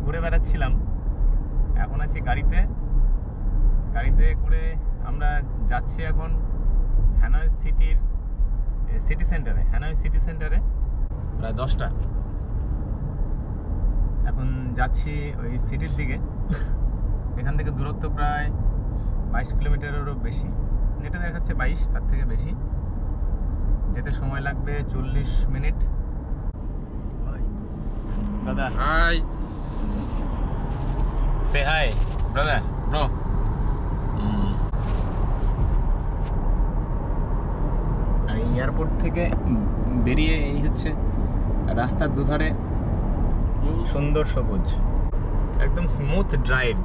ঘুরে বেড়াচ্ছিলাম। এখন আছি গাড়িতে করে আমরা যাচ্ছি এখন হ্যানয় সিটি সেন্টারে প্রায় 10টা। এখন যাচ্ছি ওই সিটির দিকে। এখান থেকে দূরত্ব প্রায় 22 কিলোমিটারেরও বেশি। নেটে দেখাচ্ছে 22, তার থেকে বেশি। যেতে সময় লাগবে 40 মিনিট। দাদা hi, say hi brother bro. আর এয়ারপোর্ট থেকে বেরিয়ে এই হচ্ছে রাস্তার দুধারে সুন্দর সবুজ, একদম স্মুথ ড্রাইভ,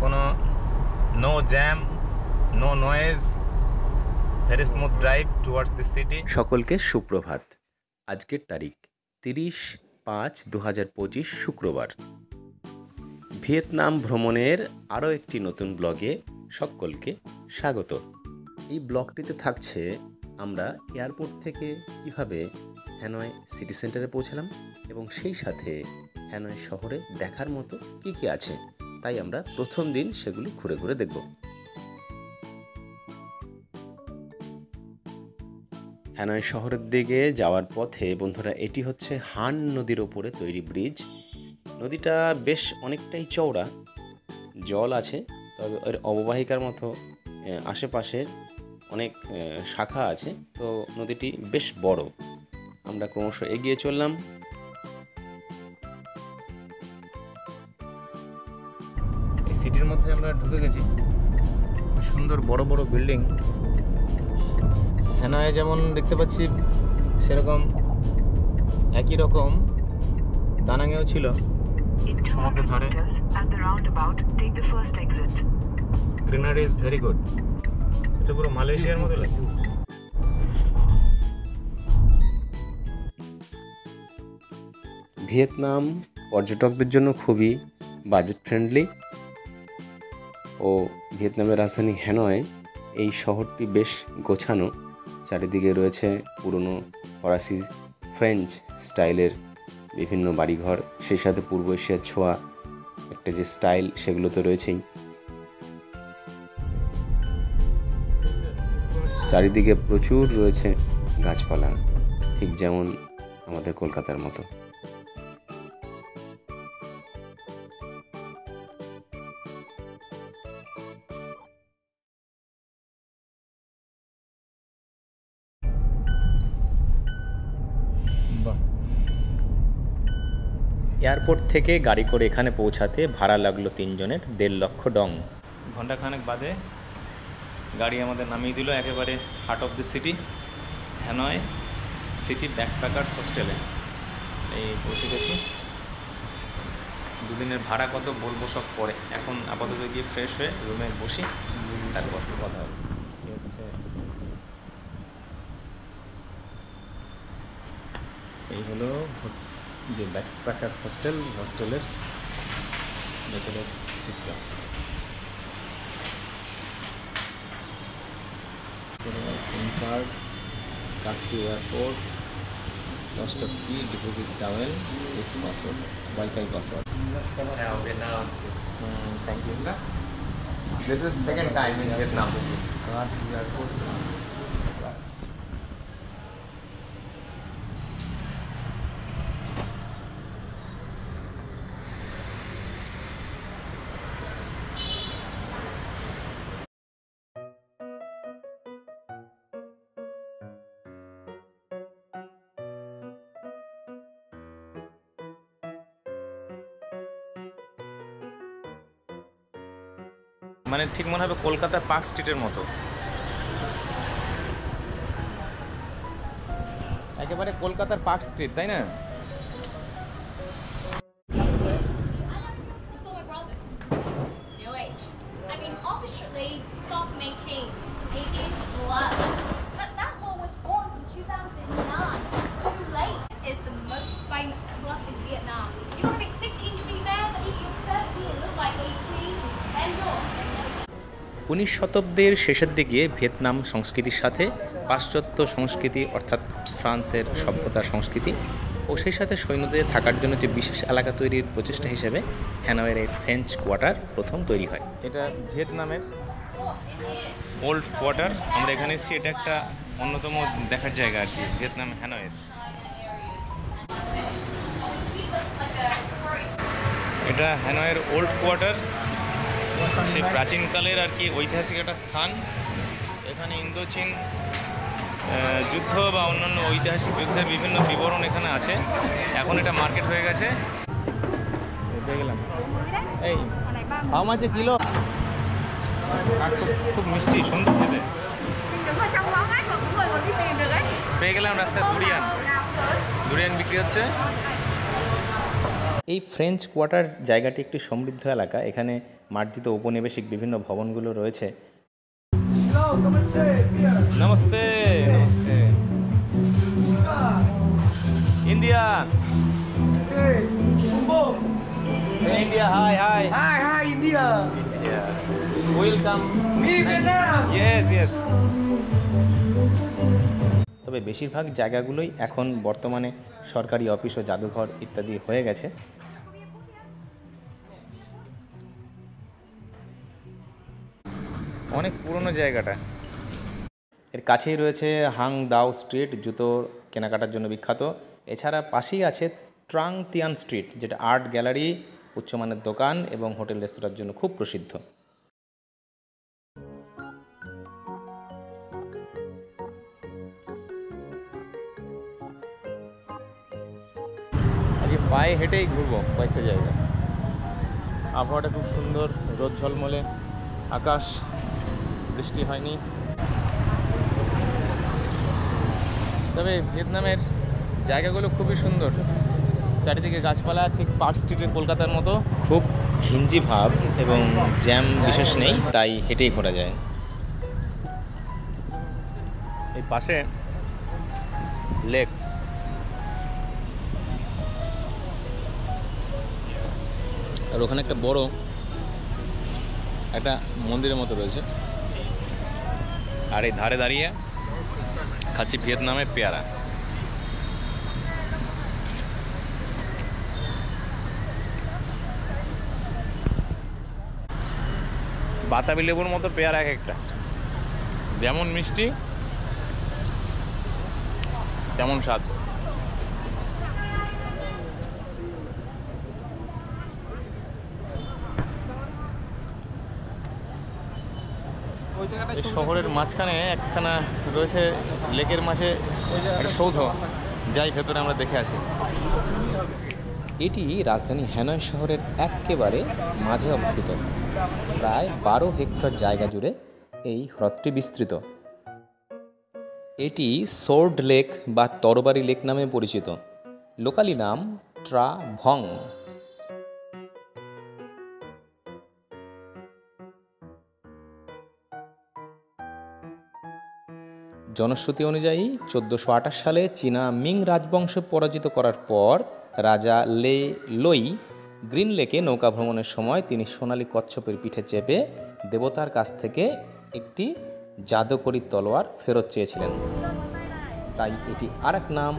কোনো no jam, no noise, very smooth drive towards the city. সকলকে সুপ্রভাত। আজকের তারিখ 30/5/2025 শুক্রবার। ভিয়েতনাম ভ্রমণের আরও একটি নতুন ব্লগে সকলকে স্বাগত। এই ব্লগটিতে থাকছে আমরা এয়ারপোর্ট থেকে কীভাবে হ্যানয় সিটি সেন্টারে পৌঁছালাম এবং সেই সাথে হ্যানয় শহরে দেখার মতো কী কী আছে, তাই আমরা প্রথম দিন সেগুলি ঘুরে ঘুরে দেখব। হ্যানয় শহরের দিকে যাওয়ার পথে বন্ধুরা, এটি হচ্ছে হান নদীর ওপরে তৈরি ব্রিজ। নদীটা বেশ অনেকটাই চওড়া, জল আছে, তবে এর অববাহিকার মতো আশেপাশে অনেক শাখা আছে, তো নদীটি বেশ বড়। আমরা ক্রমশ এগিয়ে চললাম। এই সিটির মধ্যে আমরা ঢুকে গেছি। সুন্দর বড় বড় বিল্ডিং। হ্যানয়ে যেমন দেখতে পাচ্ছি সেরকম একই রকম দানাঙেও ছিল। সমুদ্র ধারে গ্রিনারি ইজ ভেরি গুড। এটা পুরো মালয়েশিয়ার মতো লাগছে। ভিয়েতনাম পর্যটকদের জন্য খুবই বাজেট ফ্রেন্ডলি ও ভিয়েতনামের রাজধানী হ্যানয় এই শহরটি বেশ গোছানো। চারিদিকে রয়েছে পুরনো ফরাসি ফ্রেঞ্চ স্টাইলের বিভিন্ন বাড়িঘর, সেই সাথে পূর্ব এশিয়ার ছোঁয়া একটা যে স্টাইল সেগুলো তো রয়েছেই। চারিদিকে প্রচুর রয়েছে গাছপালা, ঠিক যেমন আমাদের কলকাতার মতো। এয়ারপোর্ট থেকে গাড়ি করে এখানে পৌঁছাতে ভাড়া লাগলো 3 জনের 1.5 লক্ষ ডং। ঘন্টাখানেক বাদে গাড়ি আমাদের নামিয়ে দিল একেবারে heart of the city, Hanoi city backpackers হোস্টেলে। এই পৌঁছে গেছি। দুদিনের ভাড়া কত বলবো সব পরে। এখন আপাতত গিয়ে ফ্রেশ হয়ে রুমে বসি, তারপর কথা হবে। এই হলো যে ব্যাকপ্যাকার হোস্টেলের ভেতরের চিত্র। SIM card, card to airport, lost of key, deposit towel with password, Wi-Fi password. Thank you. This is second time in Vietnam. Card to airport. মানে ঠিক মনে হবে কলকাতার পার্ক স্ট্রিটের মতো, একেবারে কলকাতার পার্ক স্ট্রিট, তাই না? Is the most famous club in Vietnam. You gotta be 16 to be there, but if you're 30 and look like 18, then you're 19 শতাব্দীর শেষের দিকে ভিয়েতনাম সংস্কৃতির সাথে পাশ্চাত্য সংস্কৃতি অর্থাৎ ফ্রান্সের সভ্যতার সংস্কৃতি ও সেই সাথে সৈন্যদের থাকার জন্য যে বিশেষ এলাকা তৈরির প্রচেষ্টা হিসেবে হ্যানয়ের এই ফ্রেঞ্চ কোয়ার্টার প্রথম তৈরি হয়। এটা ভিয়েতনামের ওল্ড কোয়ার্টার। আমরা এখানে এসেছি, এটা একটা অন্যতম দেখার জায়গা আর কি, ভিয়েতনাম হ্যানয়ের। এটা হ্যানয়ের ওল্ড কোয়ার্টার, সেই প্রাচীনকালের আর কি ঐতিহাসিক একটা স্থান। এখানে ইন্দোচীন যুদ্ধ বা অন্যান্য ঐতিহাসিক যুদ্ধের বিভিন্ন বিবরণ এখানে আছে। এখন এটা মার্কেট হয়ে গেছে। পেয়ে গেলাম। এই হাউ মাছ এ কিলো? খুব মিষ্টি, সুন্দর খেতে। পেয়ে গেলাম রাস্তায় দুরিয়ান বিক্রি হচ্ছে। এই ফ্রেঞ্চ কোয়ার্টার জায়গাটি একটি সমৃদ্ধ এলাকা। এখানে মার্জিত ঔপনিবেশিক বিভিন্ন ভবনগুলো রয়েছে। Namaste namaste. India India, high high Hi, India. Welcome. Me, Vietnam. Yes. তবে বেশিরভাগ জায়গাগুলোই এখন বর্তমানে সরকারি অফিস ও জাদুঘর ইত্যাদি হয়ে গেছে। অনেক পুরনো জায়গাটা। এর কাছেই রয়েছে হাং দাও স্ট্রিট, জুতো কেনাকাটার জন্য বিখ্যাত। এছাড়া পাশেই আছে ট্রাং তিয়ান স্ট্রিট, যেটা আর্ট গ্যালারি, উচ্চমানের দোকান এবং হোটেল রেস্তোরাঁর জন্য খুব প্রসিদ্ধ। আজকে পায়ে হেঁটেই ঘুরবো কয়েকটা জায়গা। আবহাওয়াটা খুব সুন্দর, রোদ ঝলমলে আকাশ, বৃষ্টি হয়নি। তবে ভিয়েতনামের জায়গাগুলো খুবই সুন্দর, চারিদিকে গাছপালা, ঠিক পার্ক স্ট্রিটের কলকাতার মতো। খুব ঘিঞ্জি ভাব এবং জ্যাম বিশেষ নেই, তাই হেঁটেই ঘোরা যায়। এই পাশে লেক, আর ওখানে একটা বড় একটা মন্দিরের মতো রয়েছে। আর এই ধারে দাঁড়িয়ে খাচ্ছি ভিয়েতনামের পেয়ারা। বাতাবি লেবুর মতো পেয়ারা এক একটা, যেমন মিষ্টি তেমন স্বাদ। এই শহরের মাঝখানে একখানা রয়েছে লেকের মাঝে একটা সৌধ, যাই ভেতরে আমরা দেখে আসি। এটি রাজধানী হ্যানয় শহরের একেবারে মাঝে অবস্থিত। প্রায় 12 হেক্টর জায়গা জুড়ে এই হ্রদটি বিস্তৃত। এটি সোর্ড লেক বা তরবারি লেক নামে পরিচিত। লোকালি নাম ট্রা ভং। জনশ্রুতি অনুযায়ী 1428 সালে চীনা মিং রাজবংশ পরাজিত করার পর রাজা লে লই গ্রিন লেকে নৌকা ভ্রমণের সময় তিনি সোনালী কচ্ছপের পিঠে চেপে দেবতার কাছ থেকে একটি জাদুকরী তলোয়ার ফেরত চেয়েছিলেন। তাই এটি আরেক নাম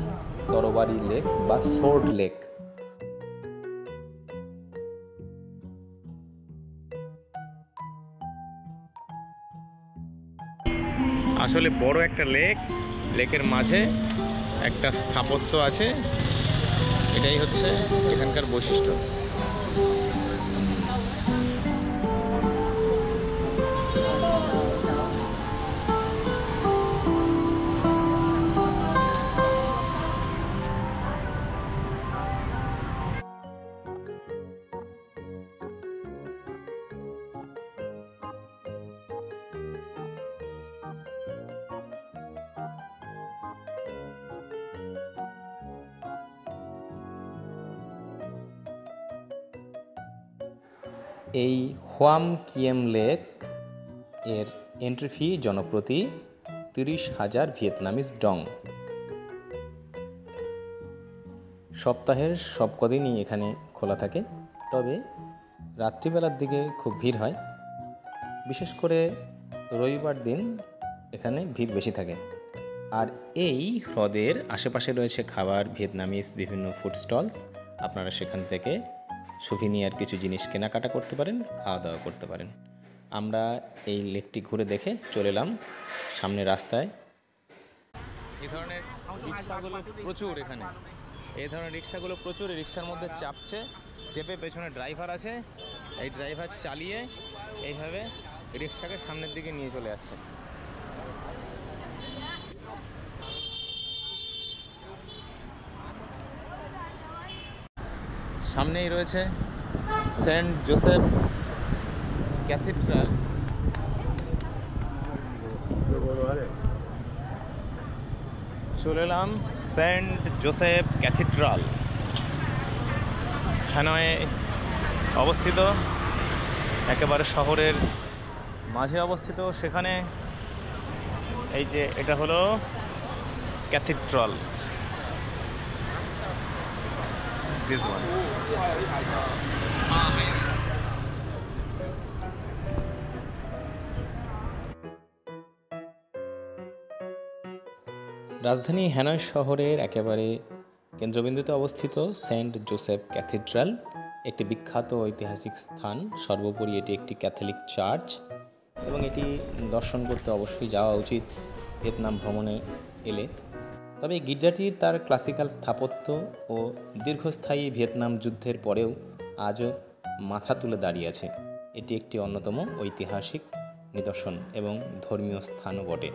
তরবারি লেক বা সোর্ড লেক। আসলে বড় একটা লেক, লেকের মাঝে একটা স্থাপত্য আছে, এটাই হচ্ছে এখানকার বৈশিষ্ট্য। এই হোয়াম কিয়েম লেক এর এন্ট্রি ফি জনপ্রতি 30,000 ভিয়েতনামিজ ডং। সপ্তাহের সব কদিনই এখানে খোলা থাকে, তবে রাত্রিবেলার দিকে খুব ভিড় হয়। বিশেষ করে রবিবার দিন এখানে ভিড় বেশি থাকে। আর এই হ্রদের আশেপাশে রয়েছে খাবার, ভিয়েতনামিজ বিভিন্ন ফুড স্টলস। আপনারা সেখান থেকে সুভিনিয়ার কিছু জিনিস কেনাকাটা করতে পারেন, খাওয়া দাওয়া করতে পারেন। আমরা এই লেকটি ঘুরে দেখে চলে এলাম সামনে রাস্তায়। এই ধরনের রিক্সাগুলো প্রচুর এখানে, এই ধরনের রিক্সাগুলো প্রচুর। রিক্সার মধ্যে চেপে পেছনে ড্রাইভার আছে, এই ড্রাইভার চালিয়ে এইভাবে রিক্সাকে সামনের দিকে নিয়ে চলে যাচ্ছে। সামনেই রয়েছে সেন্ট জোসেফ ক্যাথিড্রাল। চলে এলাম সেন্ট জোসেফ ক্যাথিড্রাল, হ্যানয়ে অবস্থিত, একেবারে শহরের মাঝে অবস্থিত। সেখানে এই যে এটা হলো ক্যাথিড্রাল, দিস ওয়ান। রাজধানী হ্যানয় শহরের একেবারে কেন্দ্রবিন্দুতে অবস্থিত সেন্ট জোসেফ ক্যাথিড্রাল একটি বিখ্যাত ঐতিহাসিক স্থান। সর্বোপরি এটি একটি ক্যাথলিক চার্চ এবং এটি দর্শন করতে অবশ্যই যাওয়া উচিত ভিয়েতনাম ভ্রমণে এলে। তবে গির্জাটির তার ক্লাসিক্যাল স্থাপত্য ও দীর্ঘস্থায়ী ভিয়েতনাম যুদ্ধের পরেও আজও মাথা তুলে দাঁড়িয়ে আছে। এটি একটি অন্যতম ঐতিহাসিক নিদর্শন এবং ধর্মীয় স্থানও বটে।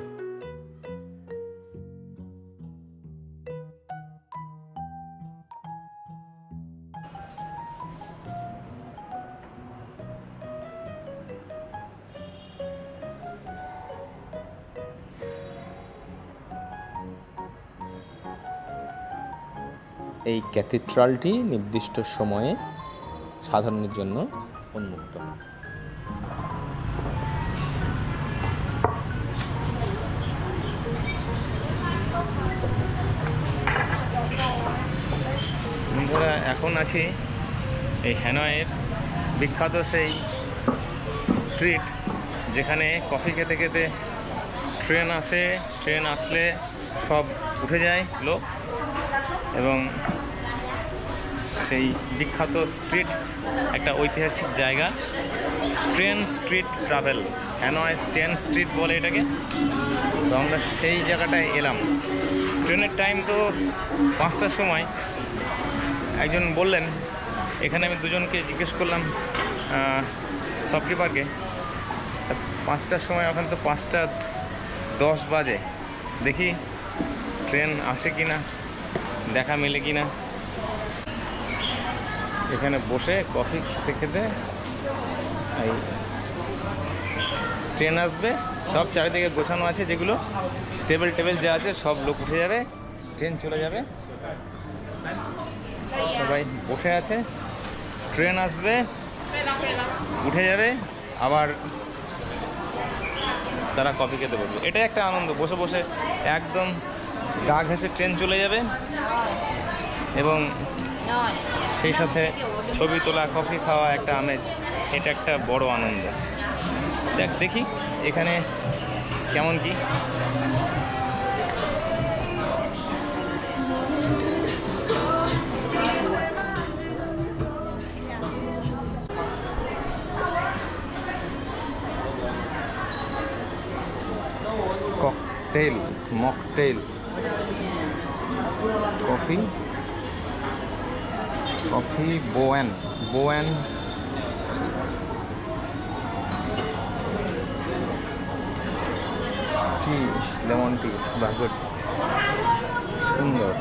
এই ক্যাথিড্রালটি নির্দিষ্ট সময়ে সাধারণের জন্য উন্মুক্ত। বন্ধুরা, এখন আছি এই হ্যানয়ের বিখ্যাত সেই স্ট্রিট, যেখানে কফি খেতে খেতে ট্রেন আসে। ট্রেন আসলে সব উঠে যায় লোক, এবং সেই বিখ্যাত স্ট্রিট একটা ঐতিহাসিক জায়গা, train street travel, Hanoi train street বলে এটাকে। তো আমরা সেই জায়গাটায় এলাম। ট্রেনের টাইম তো 5টার সময়। একজন বললেন, এখানে আমি দুজনকে জিজ্ঞেস করলাম শপকিপারকে, 5টার সময়, এখন তো 5টা 10 বাজে, দেখি ট্রেন আসে কি না, দেখা মেলে কি না। এখানে বসে কফি খেতে খেতে এই ট্রেন আসবে, সব চারিদিকে গোছানো আছে, যেগুলো টেবিল যা আছে সব লোক উঠে যাবে, ট্রেন চলে যাবে, সবাই বসে আছে, ট্রেন আসবে, উঠে যাবে, আবার তারা কফি খেতে বসবে। এটাই একটা আনন্দ, বসে বসে একদম গা ঘেঁষে ট্রেন চলে যাবে, এবং সেই সাথে ছবি তোলা, কফি খাওয়া, একটা আমেজ। এটা একটা বড় আনন্দ। দেখি এখানে কেমন কি। মকটেল, কফি বোয়ান টি, লেমন টি, গুড, সুন্দর।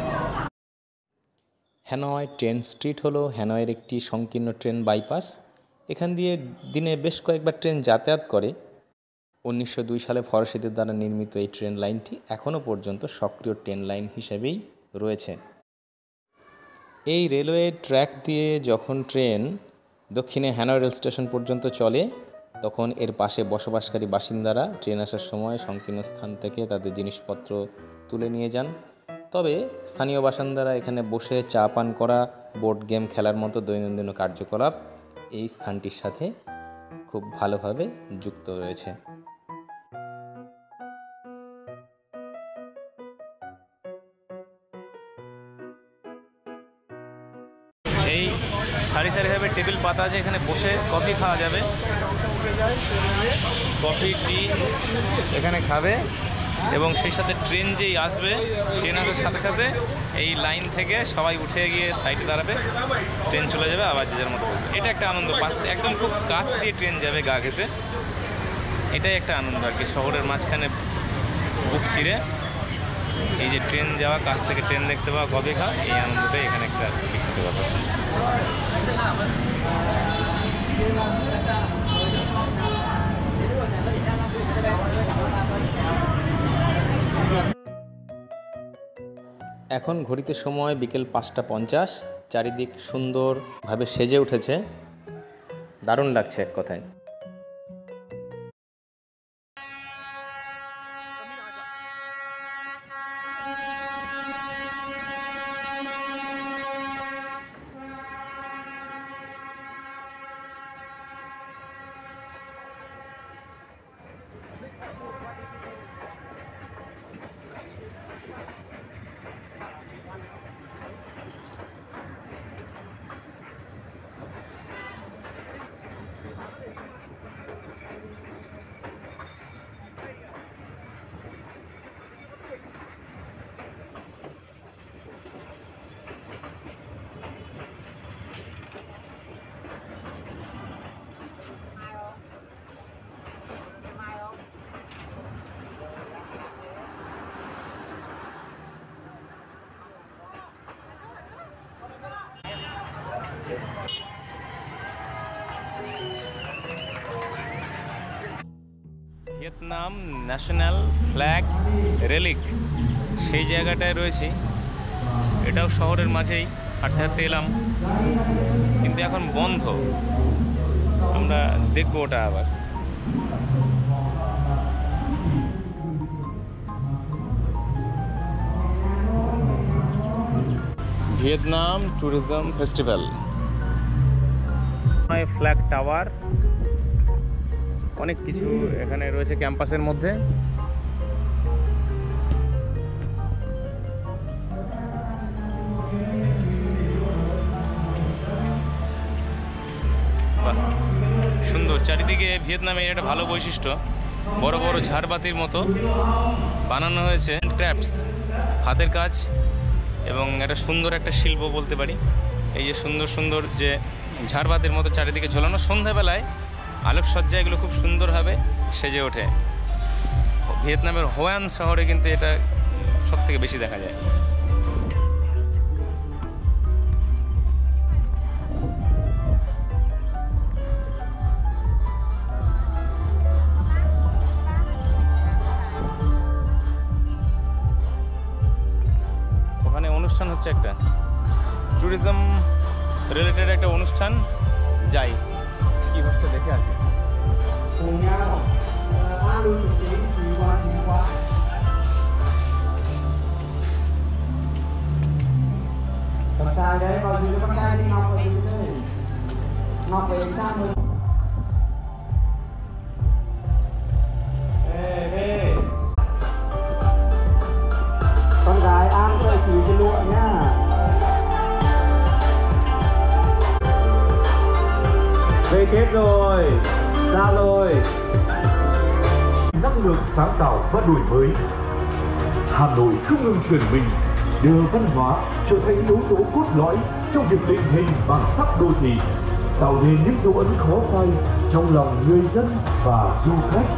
হ্যানয় ট্রেন স্ট্রিট হলো হ্যানয়ের একটি সংকীর্ণ ট্রেন বাইপাস। এখান দিয়ে দিনে বেশ কয়েকবার ট্রেন যাতায়াত করে। 1902 সালে ফরাসিদের দ্বারা নির্মিত এই ট্রেন লাইনটি এখনও পর্যন্ত সক্রিয় ট্রেন লাইন হিসেবেই রয়েছে। এই রেলওয়ে ট্র্যাক দিয়ে যখন ট্রেন দক্ষিণে হ্যানয় রেল স্টেশন পর্যন্ত চলে, তখন এর পাশে বসবাসকারী বাসিন্দারা ট্রেন আসার সময় সংকীর্ণ স্থান থেকে তাদের জিনিসপত্র তুলে নিয়ে যান। তবে স্থানীয় বাসিন্দারা এখানে বসে চা পান করা, বোর্ড গেম খেলার মতো দৈনন্দিন কার্যকলাপ এই স্থানটির সাথে খুব ভালোভাবে যুক্ত রয়েছে। সারি সারিভাবে টেবিল পাতা আছে, এখানে বসে কফি খাওয়া যাবে। কফি টি এখানে খাবে এবং সেই সাথে ট্রেন যেই আসবে, ট্রেন আসার সাথে সাথে এই লাইন থেকে সবাই উঠে গিয়ে সাইডে দাঁড়াবে, ট্রেন চলে যাবে, আবার যে যার মতো বসবে। এটা একটা আনন্দ, পাশ একদম খুব কাছ দিয়ে ট্রেন যাবে গা ঘেঁষে, এটাই একটা আনন্দ আর কি। শহরের মাঝখানে বুক চিরে এই যে ট্রেন যাওয়া, কাছ থেকে ট্রেন দেখতে পাওয়া, কফি খাওয়া, এই আনন্দটাই এখানে একটা বিখ্যাত ব্যাপার। এখন ঘড়িতে সময় বিকেল 5:50, চারিদিক সুন্দরভাবে সেজে উঠেছে, দারুণ লাগছে এক কথায়। ভিয়েতনাম ন্যাশনাল ফ্ল্যাগ রেলিক সেই জায়গাটায় রয়েছি। এটাও শহরের মাঝেই, হাঁটতে হাঁটতে এলাম, কিন্তু এখন বন্ধ। আমরা দেখবো ওটা আবার। Vietnam tourism festival, flag tower, অনেক কিছু এখানে রয়েছে ক্যাম্পাসের মধ্যে। সুন্দর চারিদিকে। ভিয়েতনামের একটা ভালো বৈশিষ্ট্য, বড় বড় ঝাড়বাতির মতো বানানো হয়েছে, ক্রাফটস, হাতের কাজ, এবং একটা সুন্দর একটা শিল্প বলতে পারি। এই যে সুন্দর সুন্দর যে ঝাড়বাতির মতো চারিদিকে ঝোলানো, সন্ধ্যাবেলায় আলোকসজ্জা এগুলো খুব সুন্দরভাবে সেজে ওঠে। ভিয়েতনামের হোয়ান শহরে কিন্তু এটা সব থেকে বেশি দেখা যায়। ওখানে অনুষ্ঠান হচ্ছে, একটা ট্যুরিজম রিলেটেড একটা অনুষ্ঠান, যাই কি হচ্ছে দেখে আসি। Con trai đấy, vào dưới con trai thì Ngọc vào dưới đây. Ngọc về trang rồi. Con gái ăn cái chỉ cái lụa nhá. Về kết rồi, ra rồi. Năng lượng sáng tạo và đổi mới. Hà Nội không ngừng chuyển mình, đưa văn hóa trở thành yếu tố cốt lõi trong việc định hình bản sắc đô thị, tạo nên những dấu ấn khó phai trong lòng người dân và du khách.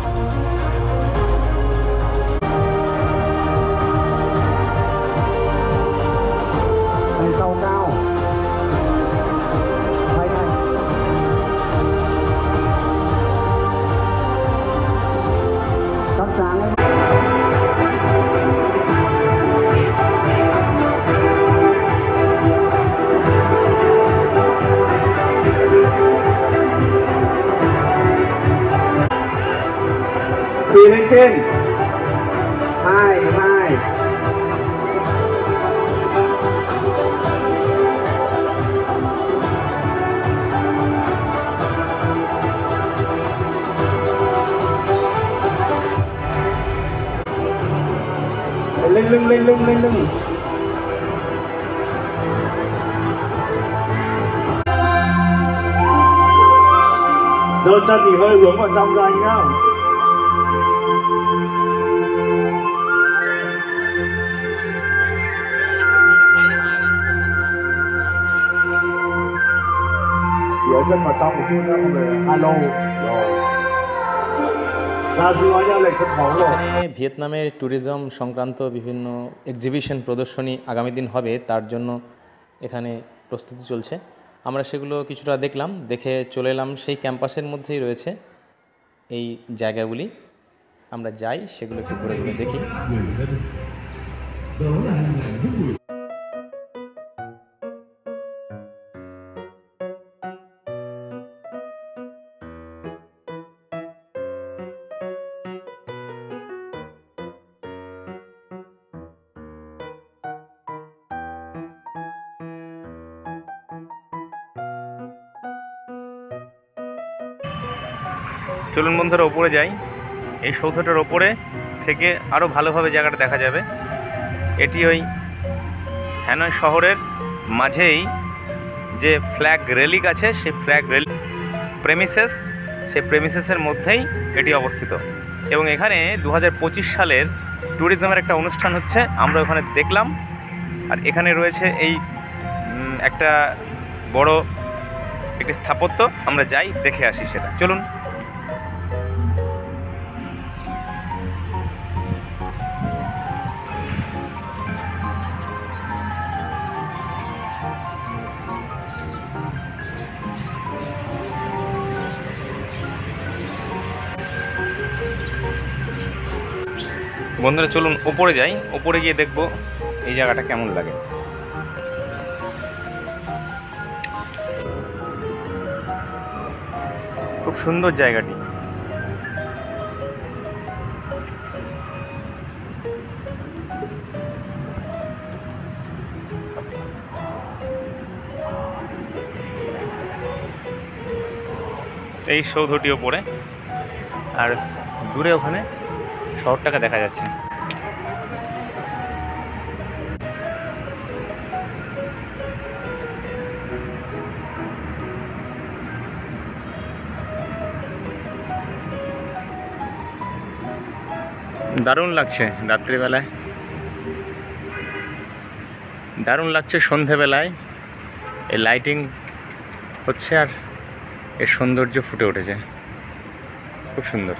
Tay sau cao. Tay này. Cắt sáng ấy. Quỳ lên trên. 2, 2. Lên lưng, lên lưng, lên lưng. 就真係可以兩個浸晒啱。時有真物浸唔轉啦，咁樣，hello，那是我有歷史講喎。 এখানে ভিয়েতনামের tourism সংক্রান্ত বিভিন্ন exhibition প্রদর্শনী আগামী দিন হবে, তার জন্য এখানে প্রস্তুতি চলছে। আমরা সেগুলো কিছুটা দেখলাম, দেখে চলে এলাম। সেই ক্যাম্পাসের মধ্যেই রয়েছে এই জায়গাগুলি। আমরা যাই, সেগুলো একটু ঘুরে ঘুরে দেখি। চলুন বন্ধুরা, ওপরে যাই। এই সৌধটার ওপরে থেকে আরও ভালোভাবে জায়গাটা দেখা যাবে। এটি ওই হ্যানয় শহরের মাঝেই যে ফ্ল্যাগ রেলিক আছে, সেই ফ্ল্যাগ রেলি প্রেমিসেস, সেই প্রেমিসেসের মধ্যেই এটি অবস্থিত। এবং এখানে 2025 সালের ট্যুরিজমের একটা অনুষ্ঠান হচ্ছে, আমরা ওখানে দেখলাম। আর এখানে রয়েছে এই একটা বড় একটি স্থাপত্য, আমরা যাই দেখে আসি সেটা। চলুন। বন্ধুরা চলুন ওপরে যাই, ওপরে গিয়ে দেখব এই জায়গাটা কেমন লাগে। খুব সুন্দর জায়গাটি। এই সৌধটি ওপরে, আর দূরে ওখানে শহরটাকে দেখা যাচ্ছে। দারুণ লাগছে রাত্রিবেলায়, দারুণ লাগছে সন্ধেবেলায়। এই লাইটিং হচ্ছে আর এর সৌন্দর্য ফুটে উঠেছে, খুব সুন্দর।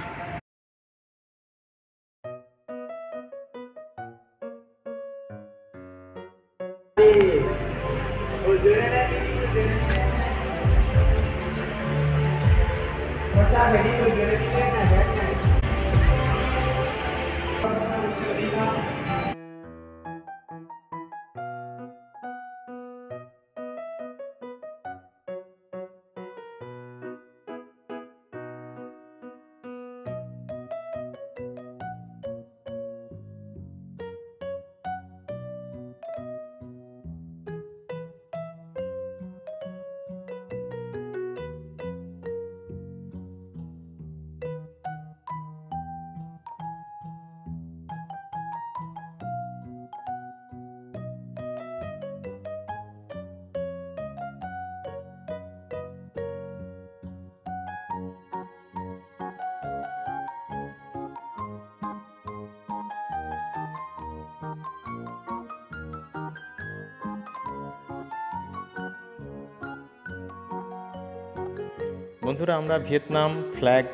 বন্ধুরা আমরা ভিয়েতনাম ফ্ল্যাগ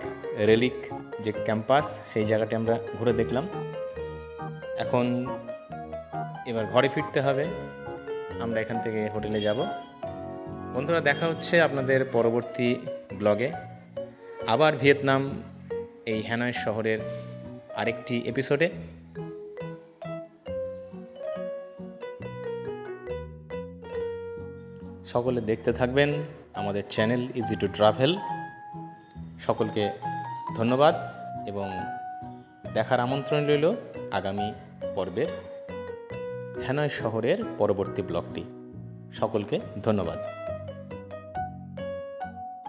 রেলিক যে ক্যাম্পাস, সেই জায়গাটি আমরা ঘুরে দেখলাম। এখন এবার ঘরে ফিরতে হবে, আমরা এখান থেকে হোটেলে যাব। বন্ধুরা দেখা হচ্ছে আপনাদের পরবর্তী ব্লগে। আবার ভিয়েতনাম এই হ্যানয় শহরের আরেকটি এপিসোডে। সকলে দেখতে থাকবেন আমাদের চ্যানেল ইজি টু ট্রাভেল। সকলকে ধন্যবাদ এবং দেখার আমন্ত্রণ রইল আগামী পর্বের হ্যানয় শহরের পরবর্তী ব্লগটি। সকলকে ধন্যবাদ।